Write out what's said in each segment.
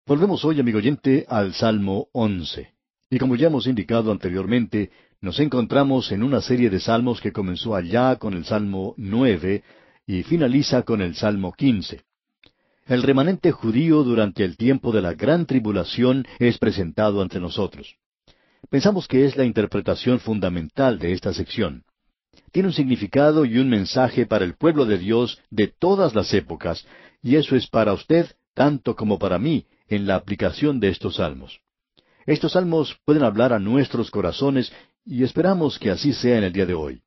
Volvemos hoy, amigo oyente, al Salmo 11. Y como ya hemos indicado anteriormente, nos encontramos en una serie de salmos que comenzó allá con el Salmo 9 y finaliza con el Salmo 15. El remanente judío durante el tiempo de la gran tribulación es presentado ante nosotros. Pensamos que es la interpretación fundamental de esta sección. Tiene un significado y un mensaje para el pueblo de Dios de todas las épocas, y eso es para usted tanto como para mí en la aplicación de estos salmos. Estos salmos pueden hablar a nuestros corazones y esperamos que así sea en el día de hoy.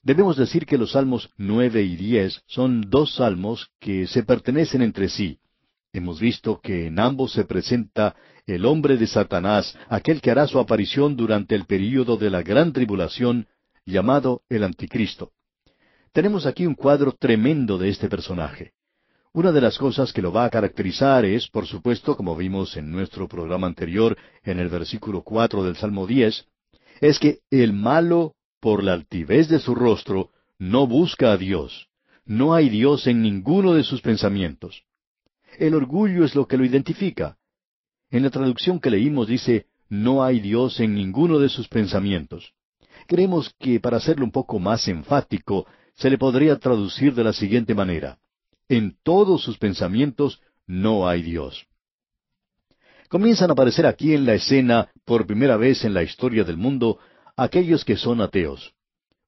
Debemos decir que los salmos 9 y 10 son dos salmos que se pertenecen entre sí. Hemos visto que en ambos se presenta el hombre de Satanás, aquel que hará su aparición durante el período de la gran tribulación, llamado el Anticristo. Tenemos aquí un cuadro tremendo de este personaje. Una de las cosas que lo va a caracterizar es, por supuesto, como vimos en nuestro programa anterior, en el versículo 4 del Salmo 10, es que el malo, por la altivez de su rostro, no busca a Dios. No hay Dios en ninguno de sus pensamientos. El orgullo es lo que lo identifica. En la traducción que leímos dice, no hay Dios en ninguno de sus pensamientos. Creemos que para hacerlo un poco más enfático, se le podría traducir de la siguiente manera. En todos sus pensamientos no hay Dios. Comienzan a aparecer aquí en la escena, por primera vez en la historia del mundo, aquellos que son ateos.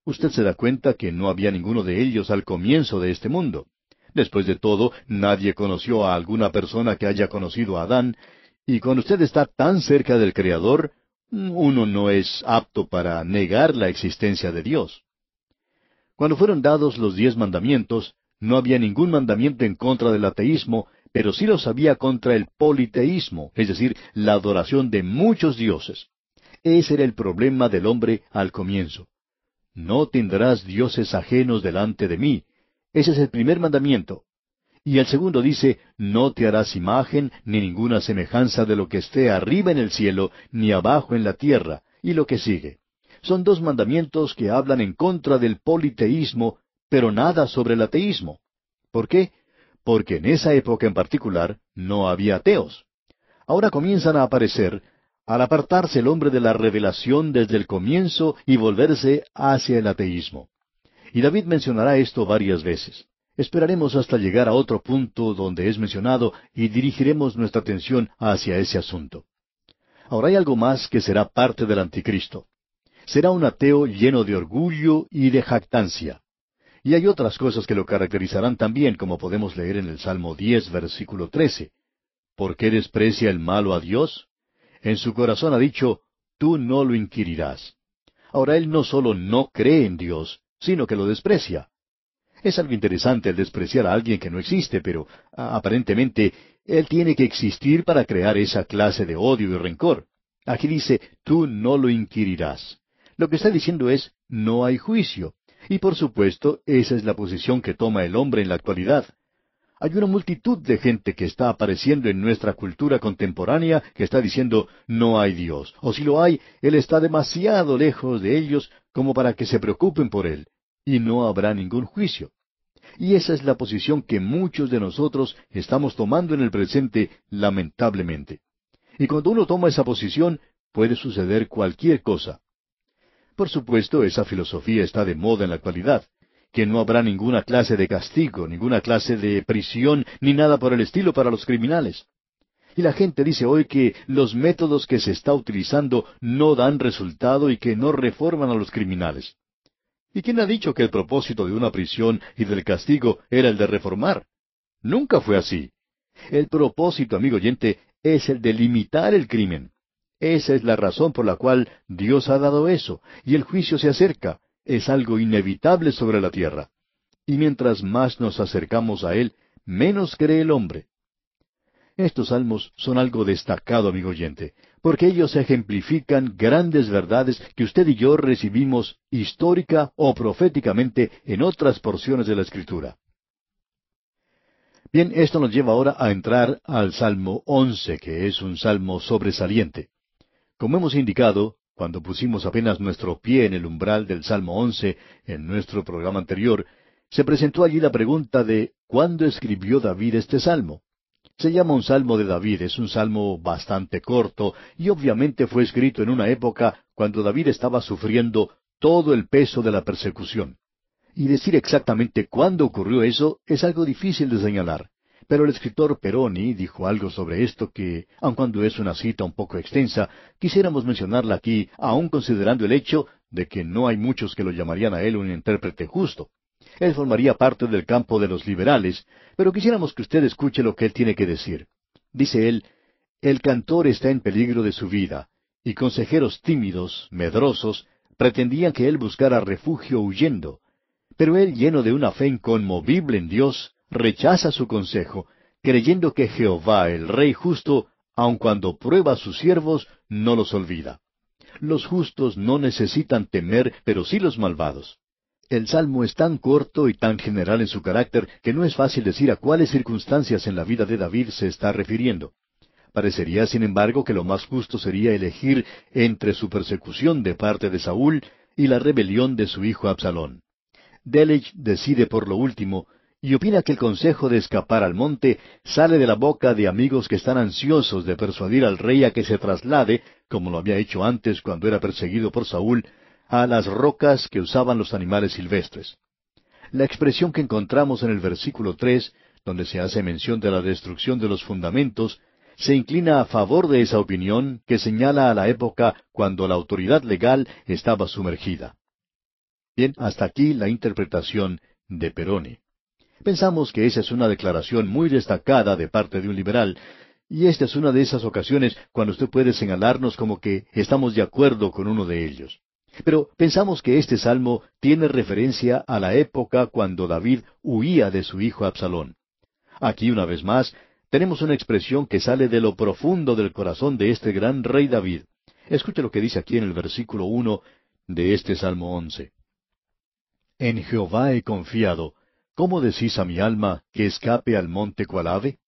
Usted se da cuenta que no había ninguno de ellos al comienzo de este mundo. Después de todo, nadie conoció a alguna persona que haya conocido a Adán, y cuando usted está tan cerca del Creador, uno no es apto para negar la existencia de Dios. Cuando fueron dados los 10 mandamientos, no había ningún mandamiento en contra del ateísmo, pero sí los había contra el politeísmo, es decir, la adoración de muchos dioses. Ese era el problema del hombre al comienzo. No tendrás dioses ajenos delante de mí. Ese es el primer mandamiento. Y el segundo dice, no te harás imagen ni ninguna semejanza de lo que esté arriba en el cielo, ni abajo en la tierra, y lo que sigue. Son dos mandamientos que hablan en contra del politeísmo, pero nada sobre el ateísmo. ¿Por qué? Porque en esa época en particular no había ateos. Ahora comienzan a aparecer al apartarse el hombre de la revelación desde el comienzo y volverse hacia el ateísmo. Y David mencionará esto varias veces. Esperaremos hasta llegar a otro punto donde es mencionado y dirigiremos nuestra atención hacia ese asunto. Ahora hay algo más que será parte del anticristo. Será un ateo lleno de orgullo y de jactancia. Y hay otras cosas que lo caracterizarán también, como podemos leer en el Salmo 10, versículo 13. ¿Por qué desprecia el malo a Dios? En su corazón ha dicho, tú no lo inquirirás. Ahora él no solo no cree en Dios, sino que lo desprecia. Es algo interesante el despreciar a alguien que no existe, pero aparentemente él tiene que existir para crear esa clase de odio y rencor. Aquí dice, tú no lo inquirirás. Lo que está diciendo es, no hay juicio. Y por supuesto, esa es la posición que toma el hombre en la actualidad. Hay una multitud de gente que está apareciendo en nuestra cultura contemporánea que está diciendo, no hay Dios. O si lo hay, Él está demasiado lejos de ellos como para que se preocupen por Él. Y no habrá ningún juicio. Y esa es la posición que muchos de nosotros estamos tomando en el presente, lamentablemente. Y cuando uno toma esa posición, puede suceder cualquier cosa. Por supuesto, esa filosofía está de moda en la actualidad, que no habrá ninguna clase de castigo, ninguna clase de prisión, ni nada por el estilo para los criminales. Y la gente dice hoy que los métodos que se está utilizando no dan resultado y que no reforman a los criminales. ¿Y quién ha dicho que el propósito de una prisión y del castigo era el de reformar? Nunca fue así. El propósito, amigo oyente, es el de limitar el crimen. Esa es la razón por la cual Dios ha dado eso, y el juicio se acerca. Es algo inevitable sobre la tierra. Y mientras más nos acercamos a Él, menos cree el hombre. Estos salmos son algo destacado, amigo oyente, porque ellos ejemplifican grandes verdades que usted y yo recibimos histórica o proféticamente en otras porciones de la Escritura. Bien, esto nos lleva ahora a entrar al Salmo 11, que es un salmo sobresaliente. Como hemos indicado, cuando pusimos apenas nuestro pie en el umbral del Salmo 11 en nuestro programa anterior, se presentó allí la pregunta de ¿cuándo escribió David este salmo? Se llama un salmo de David, es un salmo bastante corto y obviamente fue escrito en una época cuando David estaba sufriendo todo el peso de la persecución. Y decir exactamente cuándo ocurrió eso es algo difícil de señalar. Pero el escritor Peroni dijo algo sobre esto que, aun cuando es una cita un poco extensa, quisiéramos mencionarla aquí, aun considerando el hecho de que no hay muchos que lo llamarían a él un intérprete justo. Él formaría parte del campo de los liberales, pero quisiéramos que usted escuche lo que él tiene que decir. Dice él, el cantor está en peligro de su vida, y consejeros tímidos, medrosos, pretendían que él buscara refugio huyendo. Pero él, lleno de una fe inconmovible en Dios, rechaza su consejo, creyendo que Jehová, el Rey justo, aun cuando prueba a sus siervos, no los olvida. Los justos no necesitan temer, pero sí los malvados. El salmo es tan corto y tan general en su carácter que no es fácil decir a cuáles circunstancias en la vida de David se está refiriendo. Parecería, sin embargo, que lo más justo sería elegir entre su persecución de parte de Saúl y la rebelión de su hijo Absalón. Delitzsch decide por lo último, y opina que el consejo de escapar al monte sale de la boca de amigos que están ansiosos de persuadir al rey a que se traslade, como lo había hecho antes cuando era perseguido por Saúl, a las rocas que usaban los animales silvestres. La expresión que encontramos en el versículo 3, donde se hace mención de la destrucción de los fundamentos, se inclina a favor de esa opinión que señala a la época cuando la autoridad legal estaba sumergida. Bien, hasta aquí la interpretación de Peroni. Pensamos que esa es una declaración muy destacada de parte de un liberal, y esta es una de esas ocasiones cuando usted puede señalarnos como que estamos de acuerdo con uno de ellos. Pero pensamos que este salmo tiene referencia a la época cuando David huía de su hijo Absalón. Aquí, una vez más, tenemos una expresión que sale de lo profundo del corazón de este gran rey David. Escuche lo que dice aquí en el versículo 1 de este Salmo 11. En Jehová he confiado. ¿Cómo decís a mi alma que escape al monte cual ave?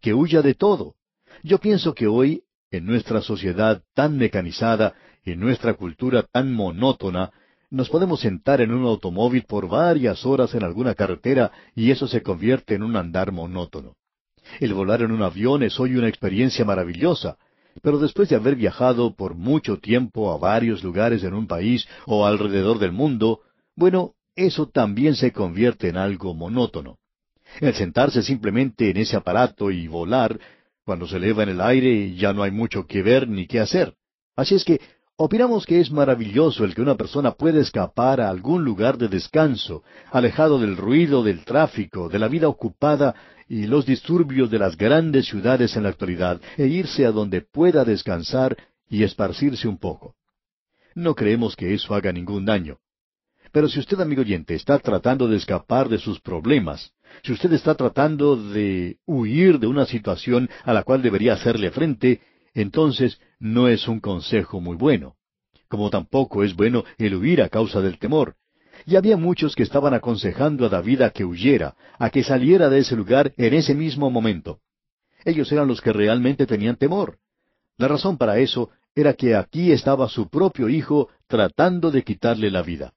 Que huya de todo. Yo pienso que hoy, en nuestra sociedad tan mecanizada, en nuestra cultura tan monótona, nos podemos sentar en un automóvil por varias horas en alguna carretera y eso se convierte en un andar monótono. El volar en un avión es hoy una experiencia maravillosa, pero después de haber viajado por mucho tiempo a varios lugares en un país o alrededor del mundo, bueno, eso también se convierte en algo monótono. El sentarse simplemente en ese aparato y volar, cuando se eleva en el aire ya no hay mucho que ver ni qué hacer. Así es que opinamos que es maravilloso el que una persona pueda escapar a algún lugar de descanso, alejado del ruido, del tráfico, de la vida ocupada y los disturbios de las grandes ciudades en la actualidad, e irse a donde pueda descansar y esparcirse un poco. No creemos que eso haga ningún daño. Pero si usted, amigo oyente, está tratando de escapar de sus problemas, si usted está tratando de huir de una situación a la cual debería hacerle frente, entonces no es un consejo muy bueno. Como tampoco es bueno el huir a causa del temor. Y había muchos que estaban aconsejando a David a que huyera, a que saliera de ese lugar en ese mismo momento. Ellos eran los que realmente tenían temor. La razón para eso era que aquí estaba su propio hijo tratando de quitarle la vida.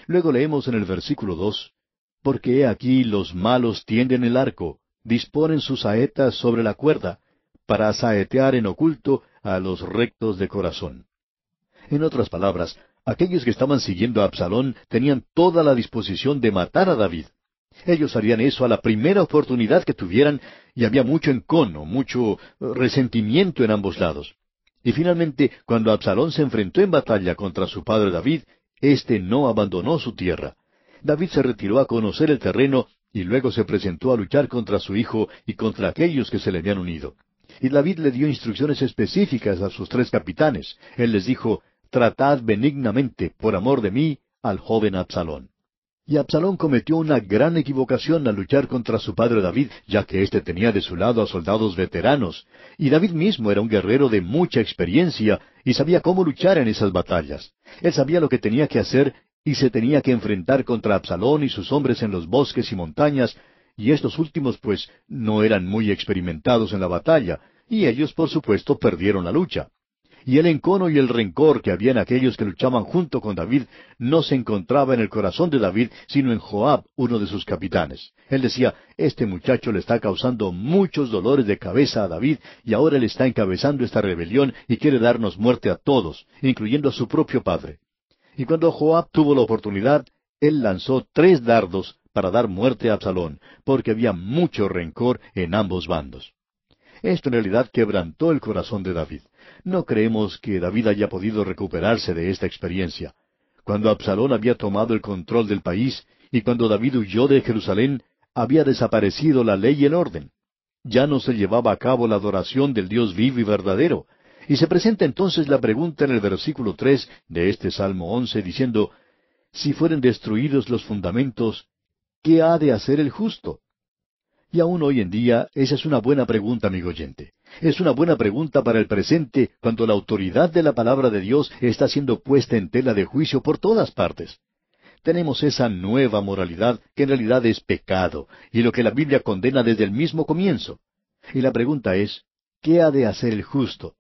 Luego leemos en el versículo 2, porque he aquí los malos tienden el arco, disponen sus saetas sobre la cuerda, para saetear en oculto a los rectos de corazón. En otras palabras, aquellos que estaban siguiendo a Absalón tenían toda la disposición de matar a David. Ellos harían eso a la primera oportunidad que tuvieran, y había mucho encono, mucho resentimiento en ambos lados. Y finalmente, cuando Absalón se enfrentó en batalla contra su padre David, éste no abandonó su tierra. David se retiró a conocer el terreno y luego se presentó a luchar contra su hijo y contra aquellos que se le habían unido. Y David le dio instrucciones específicas a sus 3 capitanes. Él les dijo, tratad benignamente, por amor de mí, al joven Absalón. Y Absalón cometió una gran equivocación al luchar contra su padre David, ya que éste tenía de su lado a soldados veteranos, y David mismo era un guerrero de mucha experiencia y sabía cómo luchar en esas batallas. Él sabía lo que tenía que hacer y se tenía que enfrentar contra Absalón y sus hombres en los bosques y montañas, y estos últimos pues no eran muy experimentados en la batalla, y ellos por supuesto perdieron la lucha. y el encono y el rencor que había en aquellos que luchaban junto con David no se encontraba en el corazón de David, sino en Joab, uno de sus capitanes. Él decía, este muchacho le está causando muchos dolores de cabeza a David, y ahora él está encabezando esta rebelión y quiere darnos muerte a todos, incluyendo a su propio padre. Y cuando Joab tuvo la oportunidad, él lanzó 3 dardos para dar muerte a Absalón, porque había mucho rencor en ambos bandos. Esto en realidad quebrantó el corazón de David. No creemos que David haya podido recuperarse de esta experiencia. Cuando Absalón había tomado el control del país, y cuando David huyó de Jerusalén, había desaparecido la ley y el orden. Ya no se llevaba a cabo la adoración del Dios vivo y verdadero. Y se presenta entonces la pregunta en el versículo 3 de este Salmo 11, diciendo, si fueren destruidos los fundamentos, ¿qué ha de hacer el justo? Y aún hoy en día, esa es una buena pregunta, amigo oyente. Es una buena pregunta para el presente, cuando la autoridad de la palabra de Dios está siendo puesta en tela de juicio por todas partes. Tenemos esa nueva moralidad que en realidad es pecado, y lo que la Biblia condena desde el mismo comienzo. Y la pregunta es, ¿qué ha de hacer el justo?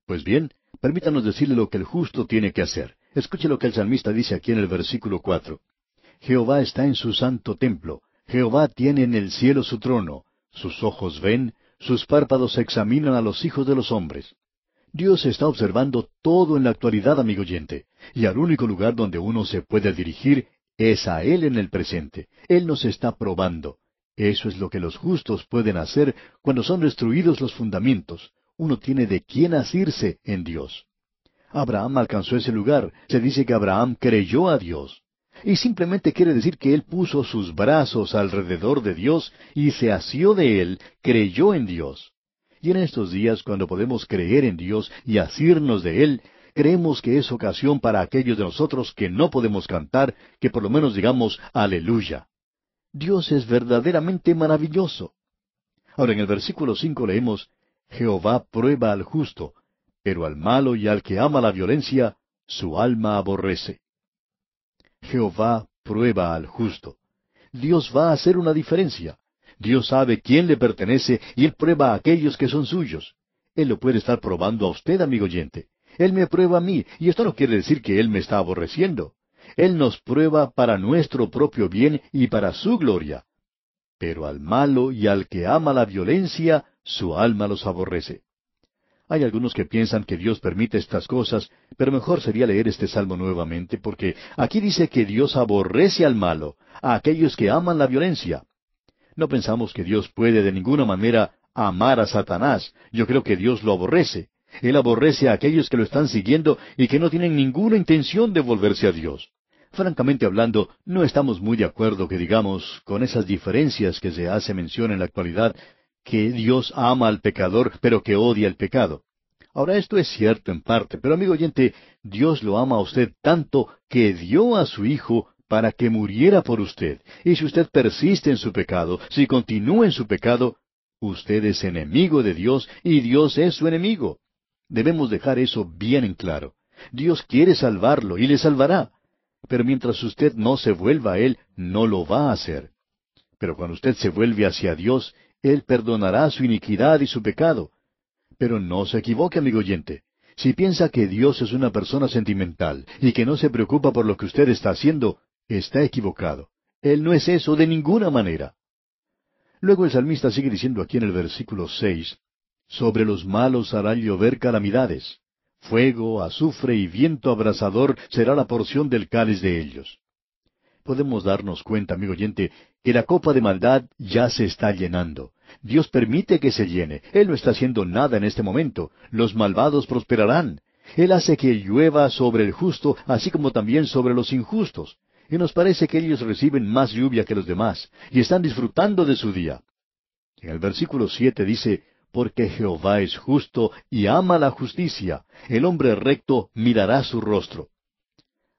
Pues bien, permítanos decirle lo que el justo tiene que hacer. Escuche lo que el salmista dice aquí en el versículo 4. Jehová está en su santo templo. Jehová tiene en el cielo su trono. Sus ojos ven, sus párpados examinan a los hijos de los hombres. Dios está observando todo en la actualidad, amigo oyente, y al único lugar donde uno se puede dirigir es a Él en el presente. Él nos está probando. Eso es lo que los justos pueden hacer cuando son destruidos los fundamentos. Uno tiene de quién asirse en Dios. Abraham alcanzó ese lugar. Se dice que Abraham creyó a Dios. Y simplemente quiere decir que él puso sus brazos alrededor de Dios y se asió de él, creyó en Dios. Y en estos días, cuando podemos creer en Dios y asirnos de Él, creemos que es ocasión para aquellos de nosotros que no podemos cantar, que por lo menos digamos aleluya. Dios es verdaderamente maravilloso. Ahora en el versículo 5 leemos, Jehová prueba al justo, pero al malo y al que ama la violencia, su alma aborrece. Jehová prueba al justo. Dios va a hacer una diferencia. Dios sabe quién le pertenece y Él prueba a aquellos que son suyos. Él lo puede estar probando a usted, amigo oyente. Él me prueba a mí, y esto no quiere decir que Él me está aborreciendo. Él nos prueba para nuestro propio bien y para su gloria. Pero al malo y al que ama la violencia, su alma los aborrece. Hay algunos que piensan que Dios permite estas cosas, pero mejor sería leer este salmo nuevamente, porque aquí dice que Dios aborrece al malo, a aquellos que aman la violencia. No pensamos que Dios puede de ninguna manera amar a Satanás. Yo creo que Dios lo aborrece. Él aborrece a aquellos que lo están siguiendo y que no tienen ninguna intención de volverse a Dios. Francamente hablando, no estamos muy de acuerdo que digamos, con esas diferencias que se hace mención en la actualidad, que Dios ama al pecador, pero que odia el pecado. Ahora, esto es cierto en parte, pero amigo oyente, Dios lo ama a usted tanto que dio a su Hijo para que muriera por usted. Y si usted persiste en su pecado, si continúa en su pecado, usted es enemigo de Dios y Dios es su enemigo. Debemos dejar eso bien en claro. Dios quiere salvarlo y le salvará. Pero mientras usted no se vuelva a Él, no lo va a hacer. Pero cuando usted se vuelve hacia Dios, Él perdonará su iniquidad y su pecado. Pero no se equivoque, amigo oyente. Si piensa que Dios es una persona sentimental y que no se preocupa por lo que usted está haciendo, está equivocado. Él no es eso de ninguna manera. Luego el salmista sigue diciendo aquí en el versículo 6, sobre los malos hará llover calamidades. Fuego, azufre y viento abrasador será la porción del cáliz de ellos. Podemos darnos cuenta, amigo oyente, que la copa de maldad ya se está llenando. Dios permite que se llene. Él no está haciendo nada en este momento. Los malvados prosperarán. Él hace que llueva sobre el justo, así como también sobre los injustos. Y nos parece que ellos reciben más lluvia que los demás, y están disfrutando de su día. En el versículo 7 dice, porque Jehová es justo y ama la justicia. El hombre recto mirará su rostro.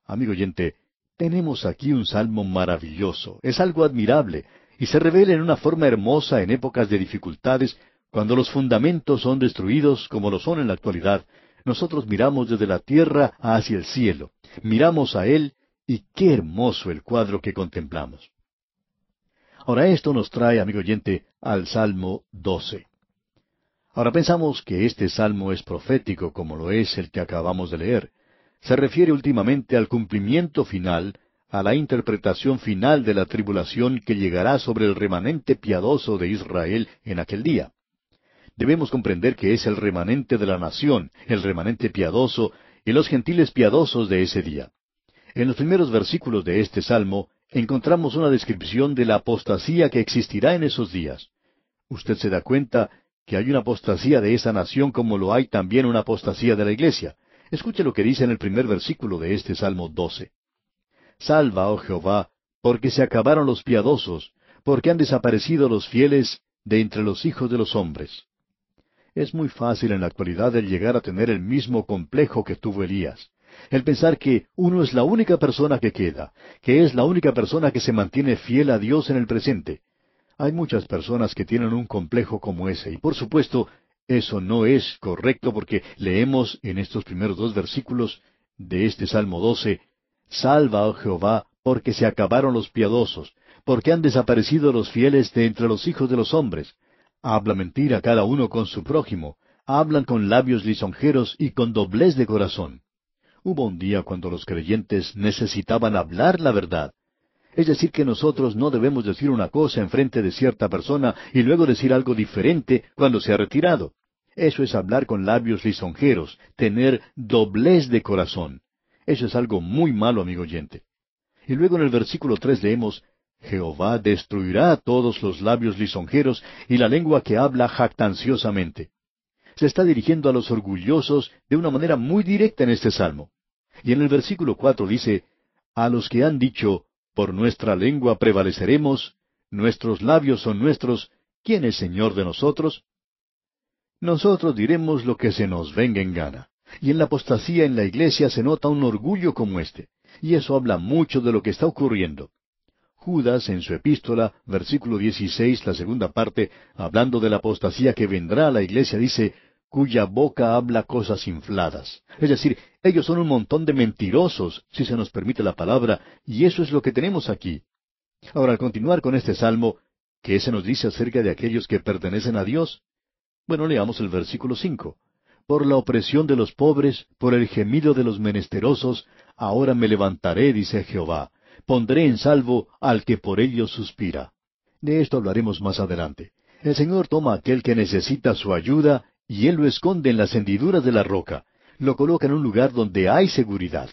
Amigo oyente, tenemos aquí un salmo maravilloso. Es algo admirable, y se revela en una forma hermosa en épocas de dificultades, cuando los fundamentos son destruidos como lo son en la actualidad. Nosotros miramos desde la tierra hacia el cielo. Miramos a Él, y qué hermoso el cuadro que contemplamos. Ahora esto nos trae, amigo oyente, al Salmo 12. Ahora pensamos que este salmo es profético, como lo es el que acabamos de leer. Se refiere últimamente al cumplimiento final, a la interpretación final de la tribulación que llegará sobre el remanente piadoso de Israel en aquel día. Debemos comprender que es el remanente de la nación, el remanente piadoso, y los gentiles piadosos de ese día. En los primeros versículos de este salmo encontramos una descripción de la apostasía que existirá en esos días. Usted se da cuenta que hay una apostasía de esa nación como lo hay también una apostasía de la iglesia. Escuche lo que dice en el primer versículo de este Salmo 12. Salva, oh Jehová, porque se acabaron los piadosos, porque han desaparecido los fieles de entre los hijos de los hombres. Es muy fácil en la actualidad el llegar a tener el mismo complejo que tuvo Elías. El pensar que uno es la única persona que queda, que es la única persona que se mantiene fiel a Dios en el presente. Hay muchas personas que tienen un complejo como ese, y por supuesto, eso no es correcto porque leemos en estos primeros dos versículos de este Salmo 12, Salva, oh Jehová, porque se acabaron los piadosos, porque han desaparecido los fieles de entre los hijos de los hombres. Habla mentira cada uno con su prójimo, hablan con labios lisonjeros y con doblez de corazón. Hubo un día cuando los creyentes necesitaban hablar la verdad. Es decir, que nosotros no debemos decir una cosa en frente de cierta persona y luego decir algo diferente cuando se ha retirado. Eso es hablar con labios lisonjeros, tener doblez de corazón. Eso es algo muy malo, amigo oyente. Y luego en el versículo 3 leemos, Jehová destruirá a todos los labios lisonjeros y la lengua que habla jactanciosamente. Se está dirigiendo a los orgullosos de una manera muy directa en este salmo. Y en el versículo 4 dice, a los que han dicho, por nuestra lengua prevaleceremos, nuestros labios son nuestros, ¿quién es Señor de nosotros? Nosotros diremos lo que se nos venga en gana. Y en la apostasía en la iglesia se nota un orgullo como este. Y eso habla mucho de lo que está ocurriendo. Judas, en su epístola, versículo 16, la segunda parte, hablando de la apostasía que vendrá a la iglesia, dice, cuya boca habla cosas infladas. Es decir, ellos son un montón de mentirosos, si se nos permite la palabra, y eso es lo que tenemos aquí. Ahora, al continuar con este salmo, ¿qué se nos dice acerca de aquellos que pertenecen a Dios? Bueno, leamos el versículo 5. Por la opresión de los pobres, por el gemido de los menesterosos, ahora me levantaré, dice Jehová. Pondré en salvo al que por ellos suspira. De esto hablaremos más adelante. El Señor toma a aquel que necesita su ayuda y Él lo esconde en las hendiduras de la roca. Lo coloca en un lugar donde hay seguridad.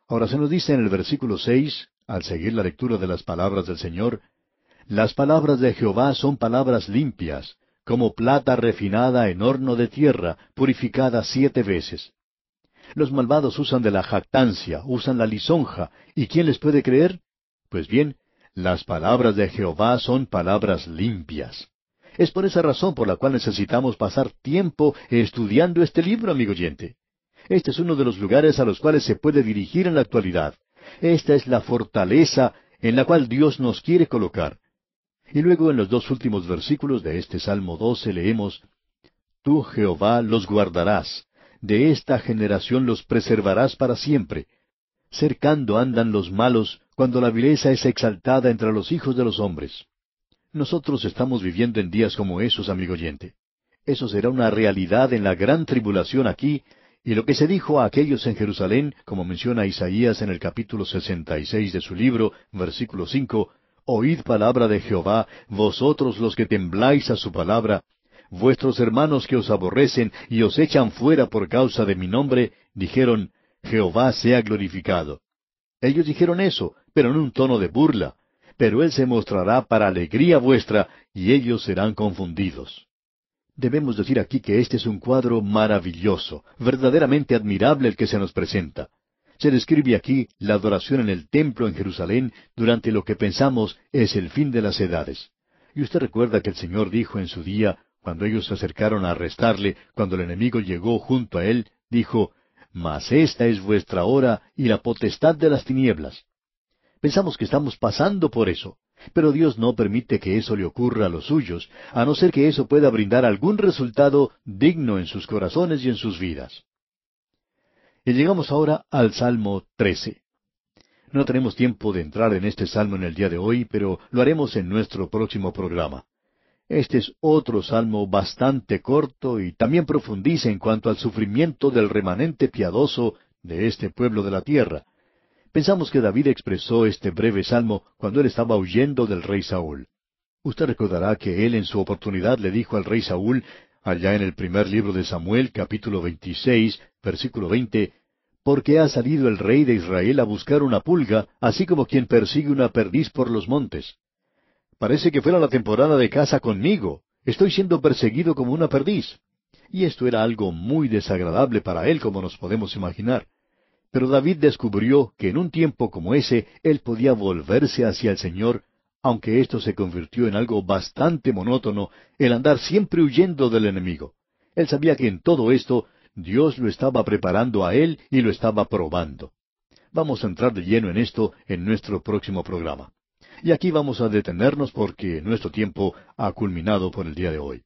Ahora se nos dice en el versículo 6, al seguir la lectura de las palabras del Señor, las palabras de Jehová son palabras limpias, como plata refinada en horno de tierra, purificada 7 veces. Los malvados usan de la jactancia, usan la lisonja, ¿y quién les puede creer? Pues bien, las palabras de Jehová son palabras limpias. Es por esa razón por la cual necesitamos pasar tiempo estudiando este libro, amigo oyente. Este es uno de los lugares a los cuales se puede dirigir en la actualidad. Esta es la fortaleza en la cual Dios nos quiere colocar. Y luego en los dos últimos versículos de este Salmo 12 leemos, Tú, Jehová, los guardarás. De esta generación los preservarás para siempre. Cercando andan los malos, cuando la vileza es exaltada entre los hijos de los hombres. Nosotros estamos viviendo en días como esos, amigo oyente. Eso será una realidad en la gran tribulación aquí, y lo que se dijo a aquellos en Jerusalén, como menciona Isaías en el capítulo 66 de su libro, versículo 5, Oíd palabra de Jehová, vosotros los que tembláis a su palabra, vuestros hermanos que os aborrecen y os echan fuera por causa de mi nombre, dijeron, Jehová sea glorificado. Ellos dijeron eso, pero en un tono de burla. Pero Él se mostrará para alegría vuestra, y ellos serán confundidos. Debemos decir aquí que este es un cuadro maravilloso, verdaderamente admirable el que se nos presenta. Se describe aquí la adoración en el templo en Jerusalén durante lo que pensamos es el fin de las edades. Y usted recuerda que el Señor dijo en su día, cuando ellos se acercaron a arrestarle, cuando el enemigo llegó junto a él, dijo, Mas esta es vuestra hora y la potestad de las tinieblas. Pensamos que estamos pasando por eso, pero Dios no permite que eso le ocurra a los suyos, a no ser que eso pueda brindar algún resultado digno en sus corazones y en sus vidas. Y llegamos ahora al Salmo 13. No tenemos tiempo de entrar en este salmo en el día de hoy, pero lo haremos en nuestro próximo programa. Este es otro salmo bastante corto y también profundiza en cuanto al sufrimiento del remanente piadoso de este pueblo de la tierra. Pensamos que David expresó este breve salmo cuando él estaba huyendo del rey Saúl. Usted recordará que él en su oportunidad le dijo al rey Saúl, allá en el primer libro de Samuel, capítulo 26, versículo 20, «Porque ha salido el rey de Israel a buscar una pulga, así como quien persigue una perdiz por los montes». Parece que fuera la temporada de caza conmigo. Estoy siendo perseguido como una perdiz. Y esto era algo muy desagradable para él, como nos podemos imaginar. Pero David descubrió que en un tiempo como ese, él podía volverse hacia el Señor, aunque esto se convirtió en algo bastante monótono, el andar siempre huyendo del enemigo. Él sabía que en todo esto, Dios lo estaba preparando a él y lo estaba probando. Vamos a entrar de lleno en esto en nuestro próximo programa. Y aquí vamos a detenernos porque nuestro tiempo ha culminado por el día de hoy.